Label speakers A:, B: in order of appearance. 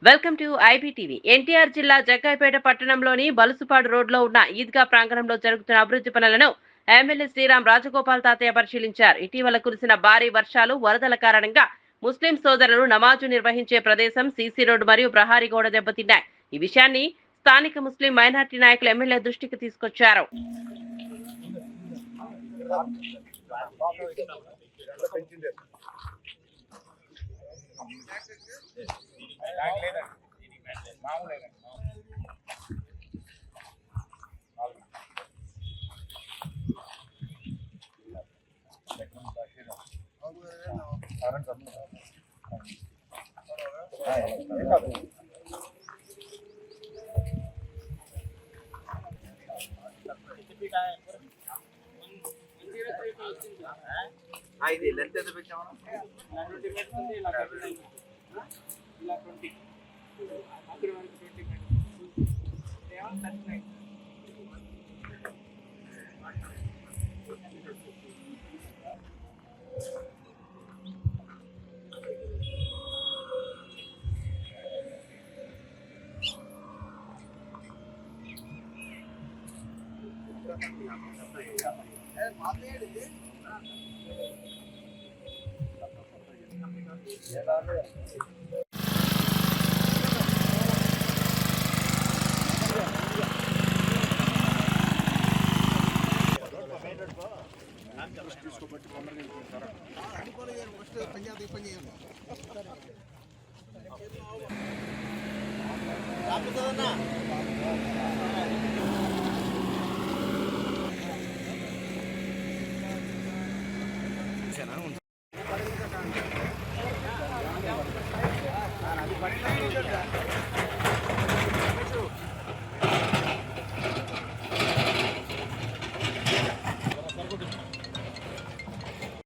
A: Welcome to IBTV. NTR జిల్లా జగ్గైపేట పట్టణంలోని బలుసుపాడు రోడ్లో ఉన్న ఈద్గా ప్రాంగణంలో జరుగుతున్న అభివృద్ధి పనులను ఎమ్మెల్యే శ్రీరామ్ రాజగోపాల్ తాతయ్య పరిశీలించారు. ఇటీవల కురిసిన భారీ వర్షాలు, వరదల కారణంగా ముస్లిం సోదరులు నమాజు నిర్వహించే ప్రదేశం, సీసీ రోడ్డు మరియు ప్రహారీ గోడ దెబ్బతిన్నాయి. ఈ విషయాన్ని స్థానిక ముస్లిం మైనార్టీ నాయకులు ఎమ్మెల్యే దృష్టికి తీసుకొచ్చారు.
B: ఇది లెంత్ ఎంత పెట్టాము?